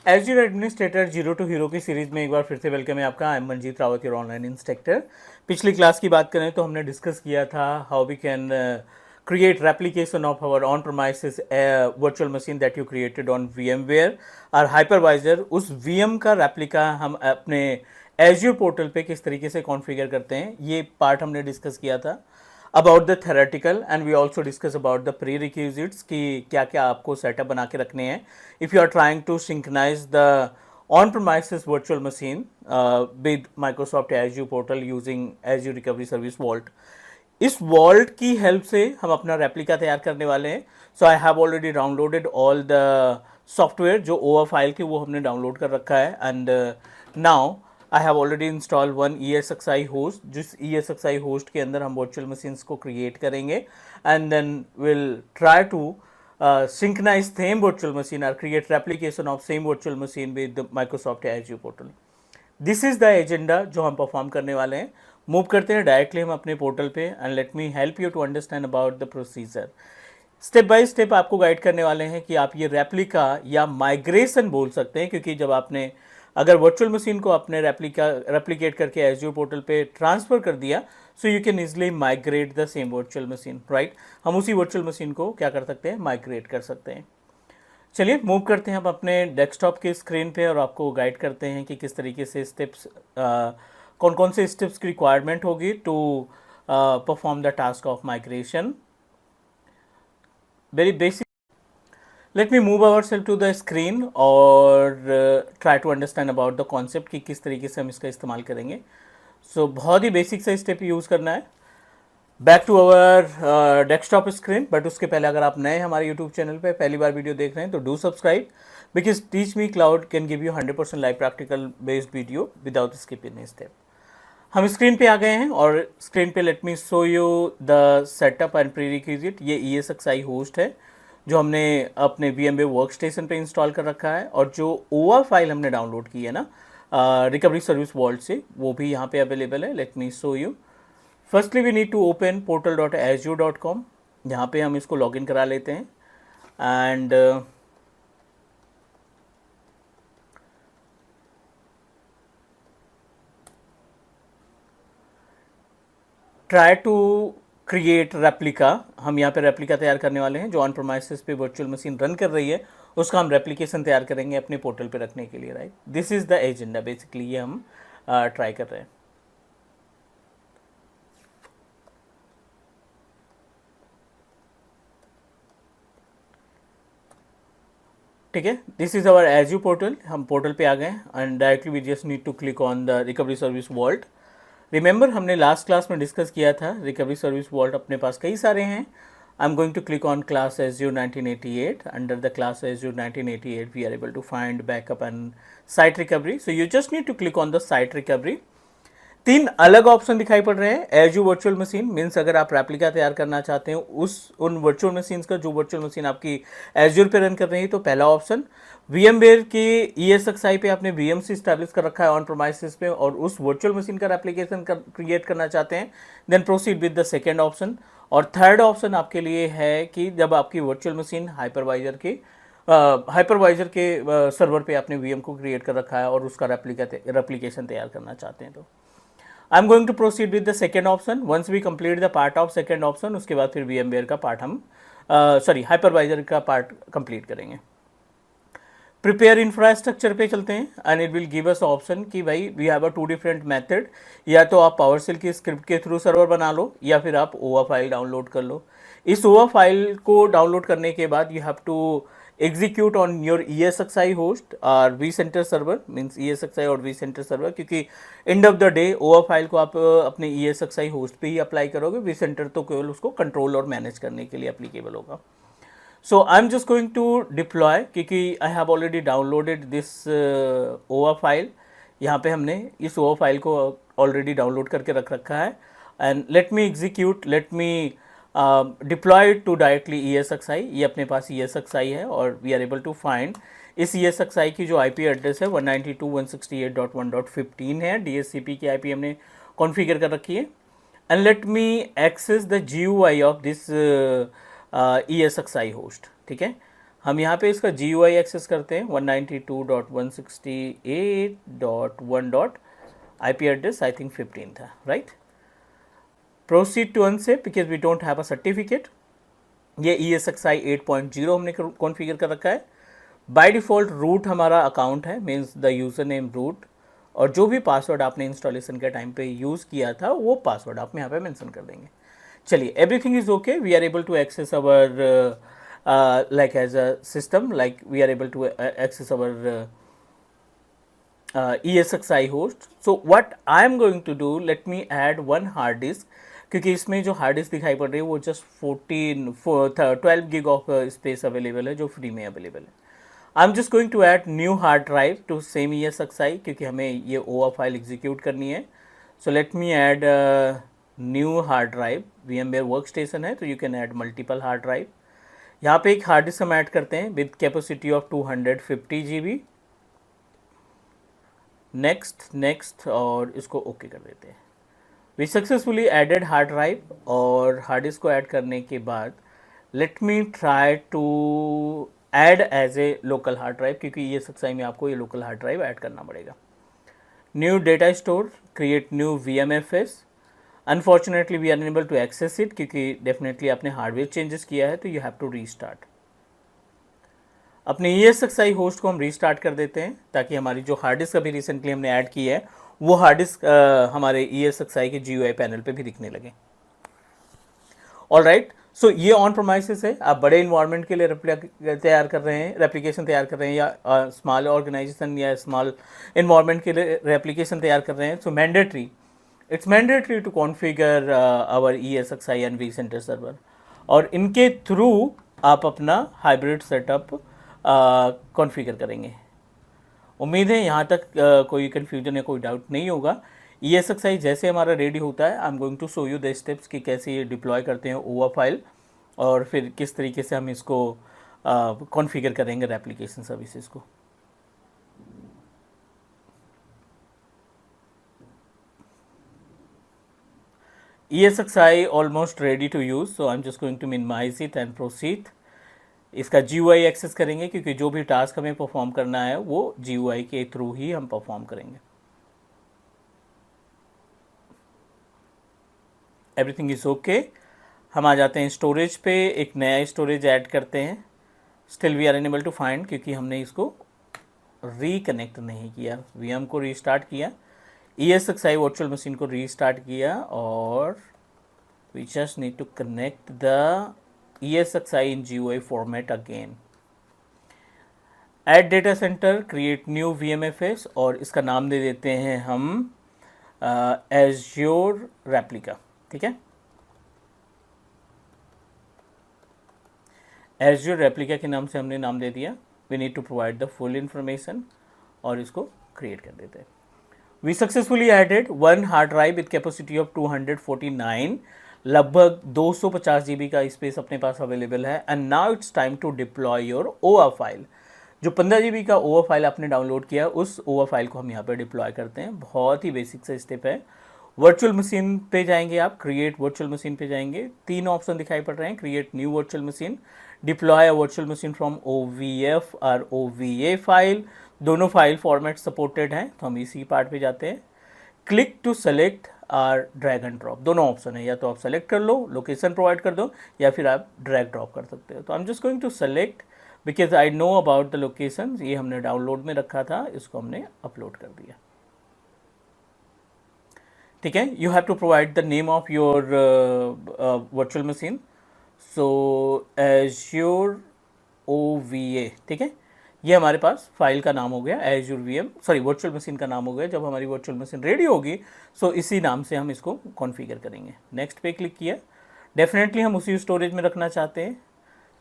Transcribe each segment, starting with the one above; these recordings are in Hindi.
Azure administrator zero to hero की सीरीज में एक बार फिर से वेलकम है आपका। I am Manjeet Rawat, your online instructor. पिछली क्लास की बात करें तो हमने डिस्कस किया था how we can create replication of our on-premises virtual machine that you created on VMware और hypervisor। उस VM का रेप्लिका हम अपने Azure पोर्टल पे किस तरीके से कॉन्फ़िगर करते हैं, ये पार्ट हमने डिस्कस किया था। About the theoretical and we also discuss about the prerequisites कि क्या क्या आपको सेटअप बना के रखने हैं if you are trying to synchronize the on premises virtual machine with Microsoft Azure portal using Azure recovery service vault. इस वॉल्ट की हेल्प से हम अपना रेप्लिका तैयार करने वाले हैं। So I have already downloaded all the software जो ओवर फाइल की वो हमने डाउनलोड कर रखा है and now I have already install one ESXi host, जिस ESXi होस्ट के अंदर हम वर्चुअल मशीन्स को क्रिएट करेंगे and then will try to synchronize same virtual machine or create replication of same virtual machine with the Microsoft Azure portal. This is the agenda जो हम परफॉर्म करने वाले हैं। मूव करते हैं डायरेक्टली हम अपने पोर्टल पे and let me help you to understand about the procedure. Step by step आपको गाइड करने वाले हैं कि आप ये रेप्लिका या माइग्रेशन बोल सकते हैं, क्योंकि जब आपने अगर वर्चुअल मशीन को अपने रेप्लिकेट करके एज्योर पोर्टल पे ट्रांसफ़र कर दिया so you can easily migrate the same virtual machine, right. हम उसी वर्चुअल मशीन को क्या कर सकते हैं, माइग्रेट कर सकते हैं। चलिए मूव करते हैं हम अपने डेस्कटॉप के स्क्रीन पे और आपको गाइड करते हैं कि किस तरीके से स्टेप्स, कौन कौन से स्टेप्स की रिक्वायरमेंट होगी to perform the task of migration. Very basic, let me move our self to the screen और try to understand about the concept कि किस तरीके से हम इसका इस्तेमाल करेंगे। सो बहुत ही बेसिक सा स्टेप यूज़ करना है। Back to our desktop screen, but उसके पहले अगर आप नए हमारे यूट्यूब चैनल पे पहली बार वीडियो देख रहे हैं तो do subscribe, because teach me cloud can give you 100% live practical based video without skipping any step. हम स्क्रीन पे आ गए हैं और स्क्रीन पे late me show you the setup and pre requisite. ये ESXi होस्ट है जो हमने अपने VMware वर्क स्टेशन पर इंस्टॉल कर रखा है, और जो OWA फाइल हमने डाउनलोड की है ना रिकवरी सर्विस वॉल्ट से, वो भी यहाँ पे अवेलेबल है। Let me show you. Firstly we need to open portal.azure.com। यहाँ पे हम इसको लॉगिन करा लेते हैं and try to create replica. हम यहाँ पे रेप्लिका तैयार करने वाले हैं जो ऑन प्रोमाइसिस पे वर्चुअल मशीन रन कर रही है, उसका हम रेप्लिकेशन तैयार करेंगे अपने पोर्टल पे रखने के लिए, right. This is the agenda basically, ये हम ट्राई कर रहे हैं। ठीक है, this is our Azure portal. हम पोर्टल पे आ गए and directly we just need to click on the recovery service vault. Remember हमने लास्ट क्लास में डिस्कस किया था रिकवरी सर्विस वॉल्ट अपने पास कई सारे हैं। I am going to click on class Azure 1988। Under the class Azure 1988 we are able to find backup and site recovery. So you just need to click on the site recovery. तीन अलग ऑप्शन दिखाई पड़ रहे हैं। एज्यूर वर्चुअल मशीन मीन्स अगर आप रेप्लिका तैयार करना चाहते हैं उन वर्चुअल मशीन्स का जो वर्चुअल मशीन आपकी एज्यूर पे रन कर रही है, तो पहला ऑप्शन। VMware की ESXi पे आपने VMC स्टैब्लिश कर रखा है ऑन प्रोमाइसिस पे और उस वर्चुअल मशीन का रेप्लिकेशन क्रिएट करना चाहते हैं, then proceed with the second option. और थर्ड ऑप्शन आपके लिए है कि जब आपकी वर्चुअल मशीन हाइपरवाइजर के सर्वर पे आपने VM को क्रिएट कर रखा है और उसका रेप्लिकेशन तैयार करना चाहते हैं, तो I am going to proceed with the second option. Once we complete the part of second option, उसके बाद फिर VMware का पार्ट हम हाइपरवाइजर का पार्ट कंप्लीट करेंगे। प्रिपेयर इंफ्रास्ट्रक्चर पे चलते हैं and it will give us option कि भाई we have a two different method, या तो आप पावरशेल की स्क्रिप्ट के थ्रू सर्वर बना लो या फिर आप OWA फाइल डाउनलोड कर लो। इस OWA फाइल को डाउनलोड करने के बाद you have to execute on your ESXi host और vCenter सर्वर, मीन्स ESXi और vCenter सर्वर, क्योंकि end of the day OWA file को आप अपने ESXi होस्ट पे ही अप्लाई करोगे, vCenter तो केवल उसको कंट्रोल और मैनेज करने के लिए अप्लीकेबल होगा। So I am just going to deploy, क्योंकि I have already downloaded this OWA file. यहाँ पे हमने इस OWA फाइल को ऑलरेडी डाउनलोड करके रख रखा है and let me execute, let me deploy to directly ESXi। ये अपने पास ESXi है और we are able to find इस ESXi की जो IP एड्रेस है 192.168.1.15 है, DHCP की IP हमने कॉन्फ़िगर कर रखी है। And let me access the GUI of this ESXi host. ठीक है, हम यहाँ पे इसका GUI एक्सेस करते हैं 192.168.1. IP एड्रेस आई थिंक 15 था, right. Proceed to unsave because we don't have a certificate. ये ESXi 8.0 हमने कॉन्फ़िगर कर रखा है. बाय डिफ़ॉल्ट रूट हमारा अकाउंट है, means the user name root, और जो भी पासवर्ड आपने इंस्टॉलेशन के टाइम पे यूज़ किया था वो पासवर्ड आप यहाँ पे मेंशन कर देंगे. चलिए, everything is okay. We are able to access our like as a system, like we are able to access our ESXi host. So what I am going to do, let me add one hard disk, क्योंकि इसमें जो हार्ड डिस्क दिखाई पड़ रही है वो just 12 gig of space available है जो फ्री में अवेलेबल है. I am just going to add new hard drive to same ESXi क्योंकि हमें ये OA फाइल एग्जीक्यूट करनी है. So let me add new hard drive. VMware workstation है तो you can add multiple hard drive. यहाँ पे एक हार्ड डिस्क हम ऐड करते हैं with capacity of 250 GB. Next और इसको ओके कर देते हैं. We successfully added hard drive, और हार्ड डिस्क को ऐड करने के बाद let me try to add as a local hard drive क्योंकि ये ESXi में आपको ये लोकल हार्ड ड्राइव ऐड करना पड़ेगा. New data store, create new VMFS. Unfortunately we are unable to access it क्योंकि डेफिनेटली आपने हार्डवेयर चेंजेस किया है तो यू हैव टू रीस्टार्ट. अपने ESXi होस्ट को हम रीस्टार्ट कर देते हैं ताकि हमारी जो हार्ड डिस्क अभी रिसेंटली हमने ऐड की है वो हार्ड डिस्क हमारे ESXi के GUI पैनल पे भी दिखने लगे. All right. सो ये ऑन प्रोमाइसेस है. आप बड़े इन्वायरमेंट के लिए तैयार कर रहे हैं, रेप्लिकेशन तैयार कर रहे हैं, या स्मॉल ऑर्गेनाइजेशन या स्मॉल इन्वायरमेंट के लिए रेप्लिकेशन तैयार कर रहे हैं. So it's mandatory to configure our ESXi and vCenter server, और इनके थ्रू आप अपना हाइब्रिड सेटअप कॉन्फ़िगर करेंगे. उम्मीद है यहाँ तक कोई कन्फ्यूजन या कोई डाउट नहीं होगा. ESXi जैसे हमारा रेडी होता है I am going to show you the steps कि कैसे ये डिप्लॉय करते हैं OA फाइल, और फिर किस तरीके से हम इसको कॉन्फ़िगर करेंगे रेप्लिकेशन सर्विसेज को. ESXi almost ready to use, so I'm just going to minimize it and proceed. इसका GUI एक्सेस करेंगे क्योंकि जो भी टास्क हमें परफॉर्म करना है वो GUI के थ्रू ही हम परफॉर्म करेंगे. Everything is okay. हम आ जाते हैं स्टोरेज पे. एक नया स्टोरेज ऐड करते हैं. Still we are unable to find क्योंकि हमने इसको रिकनेक्ट नहीं किया. VM को रीस्टार्ट किया, ESXi वर्चुअल मशीन को रीस्टार्ट किया, और we just need to connect the ESXi in GUI format again. Add data center, create new VMFS, और इसका नाम दे देते हैं हम Azure Replica. ठीक है, Azure Replica के नाम से हमने नाम दे दिया. We need to provide the full information, और इसको create कर देते हैं. We successfully added one hard drive with capacity of 249, लगभग 250 GB का स्पेस अपने पास अवेलेबल है. And now it's time to deploy your OA file. जो 15 GB का OA फाइल आपने डाउनलोड किया उस OA फाइल को हम यहाँ पे डिप्लॉय करते हैं. बहुत ही बेसिक सा स्टेप है. वर्चुअल मशीन पे जाएंगे आप, क्रिएट वर्चुअल मशीन पे जाएंगे. 3 ऑप्शन दिखाई पड़ रहे हैं, create new virtual machine, deploy a virtual machine from OVF और OVA फाइल. दोनों फाइल फॉर्मेट सपोर्टेड हैं तो हम इसी पार्ट पे जाते हैं. क्लिक टू सेलेक्ट और ड्रैग एंड ड्रॉप, दोनों ऑप्शन है. या तो आप सेलेक्ट कर लो, लोकेशन प्रोवाइड कर दो, या फिर आप ड्रैग ड्रॉप कर सकते हो. तो I am just going to select because I know about the location. ये हमने डाउनलोड में रखा था, इसको हमने अपलोड कर दिया. ठीक है, you have to provide the name of your virtual machine. So Azure OVA. ठीक है, ये हमारे पास फाइल का नाम हो गया वर्चुअल मशीन का नाम हो गया. जब हमारी वर्चुअल मशीन रेडी होगी सो इसी नाम से हम इसको कॉन्फ़िगर करेंगे. नेक्स्ट पे क्लिक किया. डेफिनेटली हम उसी स्टोरेज में रखना चाहते हैं.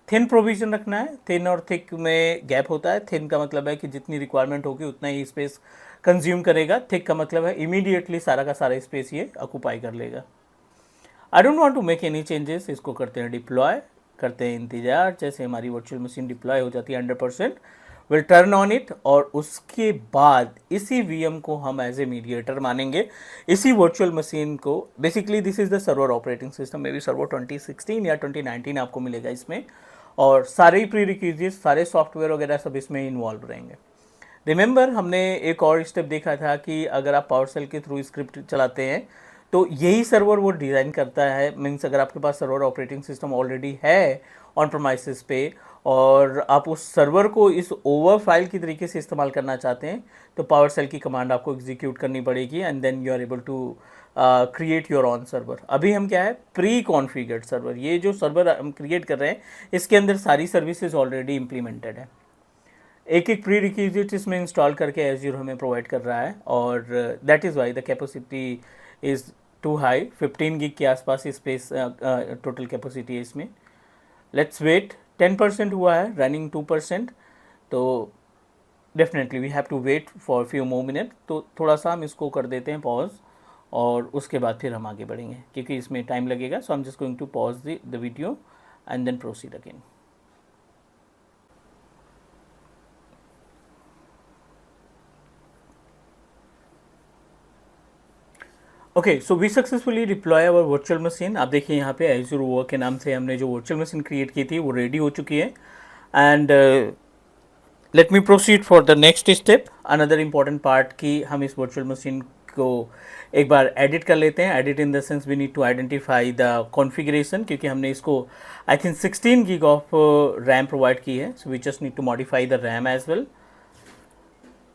थिन प्रोविज़न रखना है. थिन और थिक में गैप होता है. थिन का मतलब है कि जितनी रिक्वायरमेंट होगी उतना ही स्पेस कंज्यूम करेगा. थिक का मतलब है इमीडिएटली सारा का सारा स्पेस ये ऑक्यूपाई कर लेगा. I don't want to make any changes. इसको करते हैं डिप्लॉय, करते हैं इंतज़ार. जैसे हमारी वर्चुअल मशीन डिप्लॉय हो जाती है 100%, विल टर्न ऑन इट, और उसके बाद इसी VM को हम एज ए मीडिएटर मानेंगे. इसी वर्चुअल मशीन को, basically this is the server operating system, may be server 2016 या 2019 आपको मिलेगा इसमें. और सारे ही प्री रिक्विजिट, सारे सॉफ्टवेयर वगैरह सब इसमें इन्वॉल्व रहेंगे। रिमेंबर हमने एक और स्टेप देखा था कि अगर आप पावरसेल के थ्रू स्क्रिप्ट चलाते हैं तो यही सर्वर वो डिज़ाइन करता है। मीन्स अगर आपके पास सर्वर ऑपरेटिंग सिस्टम ऑलरेडी है ऑन प्रेमाइसेस पे और आप उस सर्वर को इस ओवर फाइल की तरीके से इस्तेमाल करना चाहते हैं तो पावरसेल की कमांड आपको एग्जीक्यूट करनी पड़ेगी and then you are able to create your own server. अभी हम क्या है, प्री कॉन्फ़िगर्ड सर्वर, ये जो सर्वर हम क्रिएट कर रहे हैं इसके अंदर सारी सर्विसेज ऑलरेडी इम्प्लीमेंटेड है। एक एक प्री रिक्विजिट इसमें इंस्टॉल करके एज़्योर हमें प्रोवाइड कर रहा है और that is why the capacity is too high. 15 gig के आसपास स्पेस टोटल कैपेसिटी है इसमें। लेट्स वेट, 10% हुआ है, रनिंग 2%, तो definitely we have to wait for few more minute. तो थोड़ा सा हम इसको कर देते हैं पॉज और उसके बाद फिर हम आगे बढ़ेंगे क्योंकि इसमें टाइम लगेगा। So I am just going to pause the video and then proceed again. Okay, so we successfully deploy our virtual machine. आप देखिए यहाँ पे एज़्योर वर्क के नाम से हमने जो वर्चुअल मशीन क्रिएट की थी वो रेडी हो चुकी है and let me proceed for the next step. Another important part कि हम इस वर्चुअल मशीन को एक बार एडिट कर लेते हैं। Edit in the sense we need to identify the configuration, क्योंकि हमने इसको I think 16 gig of RAM provide की है। So we just need to modify the RAM as well.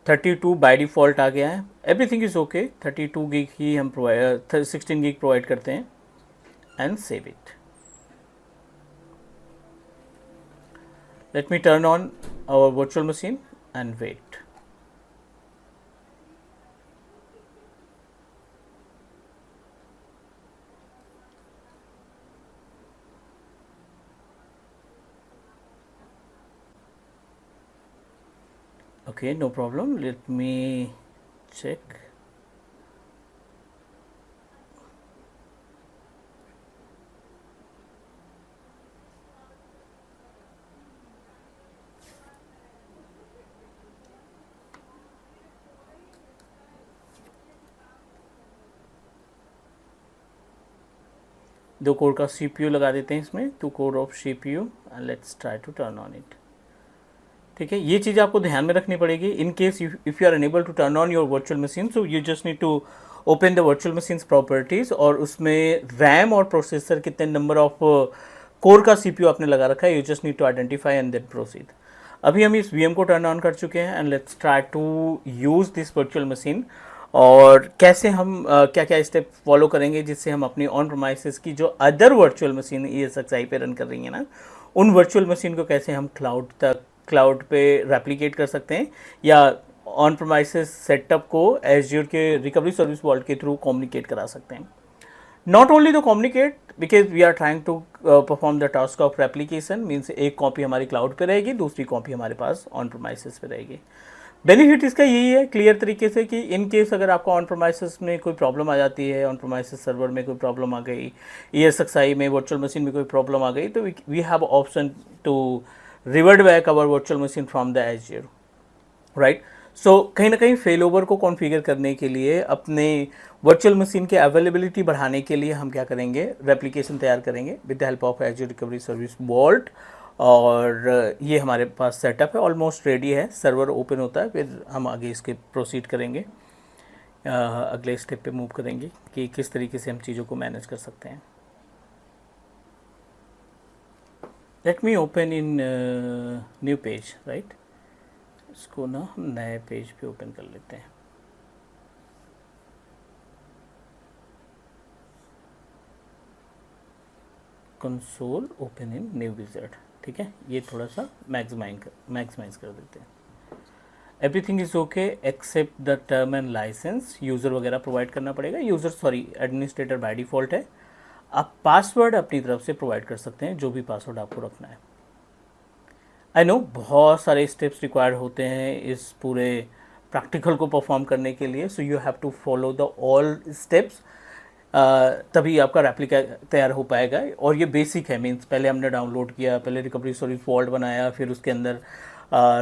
32 by default आ गया है, एवरीथिंग इज़ ओके। 32 गीग ही हम 16 गीग प्रोवाइड करते हैं and save it. Let me turn on our virtual machine and wait. Okay, no problem. Let me check. दो कोर का CPU लगा देते हैं इसमें, 2 core of CPU and let's try to turn on it. ठीक है, ये चीज़ आपको ध्यान में रखनी पड़ेगी। In case if you are unable to turn on your virtual machine, so you just need to open the virtual machines properties और उसमें रैम और प्रोसेसर कितने नंबर ऑफ कोर का CPU आपने लगा रखा है, you just need to identify and then proceed. अभी हम इस VM को टर्न ऑन कर चुके हैं and let's try to use this virtual machine. और कैसे हम क्या क्या स्टेप फॉलो करेंगे जिससे हम अपनी ऑन प्रेमाइसेस की जो अदर वर्चुअल मशीन ESXi पे रन कर रही है ना, उन वर्चुअल मशीन को कैसे हम क्लाउड पे रेप्लिकेट कर सकते हैं या ऑन प्रेमाइसेस सेटअप को एज़्योर के रिकवरी सर्विस वॉल्ट के थ्रू कम्युनिकेट करा सकते हैं। Not only the communicate, because we are trying to perform the task of replication. Means एक कॉपी हमारी क्लाउड पे रहेगी, दूसरी कॉपी हमारे पास ऑन प्रेमाइसेस पे रहेगी। बेनिफिट इसका यही है क्लियर तरीके से कि इन केस अगर आपको ऑन प्रेमाइसेस में कोई प्रॉब्लम आ जाती है, ऑन प्रेमाइसेस सर्वर में कोई प्रॉब्लम आ गई, ESXi में वर्चुअल मशीन में कोई प्रॉब्लम आ गई, तो we have option to revert back our virtual machine from the Azure, right. So कहीं ना कहीं फेल ओवर को कॉन्फ़िगर करने के लिए, अपने वर्चुअल मशीन के अवेलेबिलिटी बढ़ाने के लिए हम क्या करेंगे, रेप्लिकेशन तैयार करेंगे with the help of Azure recovery service vault. और ये हमारे पास सेटअप है, ऑलमोस्ट रेडी है। सर्वर ओपन होता है, फिर हम आगे इसके प्रोसीड करेंगे, अगले स्टेप पे मूव करेंगे कि किस तरीके से हम चीज़ों को मैनेज कर सकते हैं। Let me open in new page, right. इसको ना हम नए पेज पे ओपन कर लेते हैं। Console open in new wizard, ठीक है। ये थोड़ा सा मैक्सिमाइज कर देते हैं। Everything is okay except the term and license. User वगैरह प्रोवाइड करना पड़ेगा, एडमिनिस्ट्रेटर बाय डिफ़ॉल्ट है। आप पासवर्ड अपनी तरफ से प्रोवाइड कर सकते हैं, जो भी पासवर्ड आपको रखना है। आई नो बहुत सारे स्टेप्स रिक्वायर्ड होते हैं इस पूरे प्रैक्टिकल को परफॉर्म करने के लिए, so you have to follow the all steps, तभी आपका रेप्लिका तैयार हो पाएगा। और ये बेसिक है, मीन्स पहले हमने डाउनलोड किया, पहले रिकवरी सर्विस वॉल्ट बनाया, फिर उसके अंदर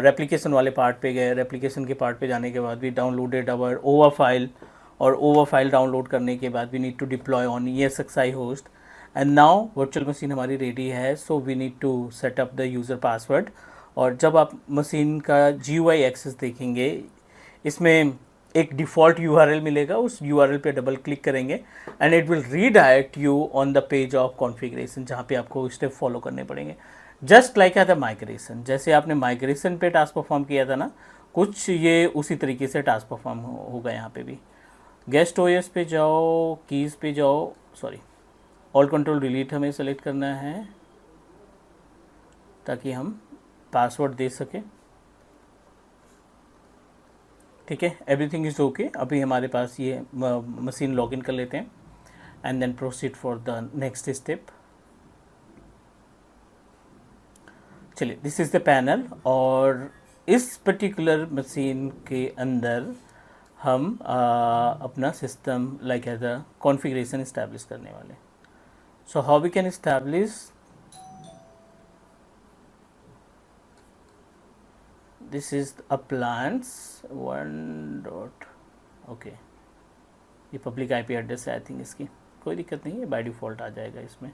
रेप्लिकेशन वाले पार्ट पे गए। रेप्लिकेशन के पार्ट पे जाने के बाद भी डाउनलोडेड आवर ओवर फाइल, और ओवर फाइल डाउनलोड करने के बाद we need to deploy on ESXi host. And now virtual machine हमारी रेडी है, so we need to set up the user password. और जब आप मशीन का GUI एक्सेस देखेंगे, इसमें एक डिफ़ॉल्ट URL मिलेगा, उस URL पे डबल क्लिक करेंगे and it will redirect you on the page of configuration, जहाँ पे आपको स्टेप फॉलो करने पड़ेंगे। Just like at the migration, जैसे आपने माइग्रेशन पे टास्क परफॉर्म किया था ना, कुछ ये उसी तरीके से टास्क परफॉर्म होगा यहाँ पे भी। गेस्ट OS पे जाओ, कीज़ पे जाओ, सॉरी ऑल कंट्रोल डिलीट हमें सेलेक्ट करना है ताकि हम पासवर्ड दे सकें। ठीक है, एवरीथिंग इज़ ओके। अभी हमारे पास ये मशीन लॉगिन कर लेते हैं and then proceed for the next step. चलिए, दिस इज़ द पैनल, और इस पर्टिकुलर मशीन के अंदर हम अपना system like as a configuration establish करने वाले। So how we can establish this is appliance 1. Okay, ये पब्लिक IP एड्रेस है आई थिंक, इसकी कोई दिक्कत नहीं है, बाय डिफ़ॉल्ट आ जाएगा इसमें।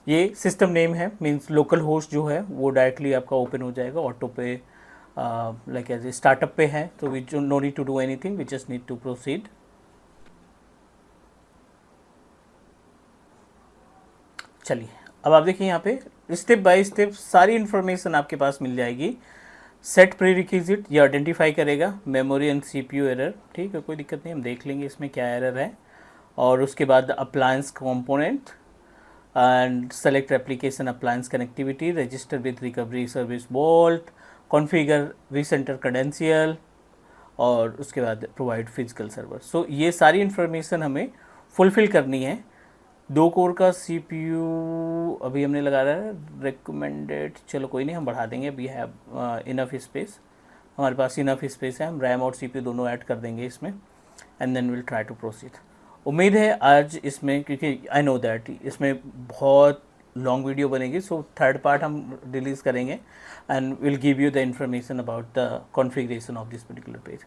ये सिस्टम नेम है, मींस लोकल होस्ट जो है वो डायरेक्टली आपका ओपन हो जाएगा ऑटो पे, लाइक एज स्टार्टअप पे है, तो we no need to do anything, we just need to proceed. चलिए, अब आप देखिए यहाँ पे स्टेप बाय स्टेप सारी इन्फॉर्मेशन आपके पास मिल जाएगी। सेट प्री रिक्विजिट ये आइडेंटिफाई करेगा मेमोरी एंड CPU एरर, ठीक है, कोई दिक्कत नहीं, हम देख लेंगे इसमें क्या एरर है। और उसके बाद appliance component and select application appliance connectivity, register with recovery service vault, configure vCenter credential, और उसके बाद प्रोवाइड फिजिकल सर्वर। सो ये सारी इन्फॉर्मेशन हमें फुलफ़िल करनी है। 2 कोर का CPU अभी हमने लगा रहा है रिकमेंडेड, चलो कोई नहीं, हम बढ़ा देंगे, वी हैव इनफ स्पेस, हमारे पास इनफ स्पेस है, हम रैम और CPU दोनों ऐड कर देंगे इसमें and then will try to proceed. उम्मीद है आज इसमें, क्योंकि आई नो दैट इसमें बहुत लॉन्ग वीडियो बनेगी, सो थर्ड पार्ट हम रिलीज़ करेंगे and will give you the information about the configuration of this particular page.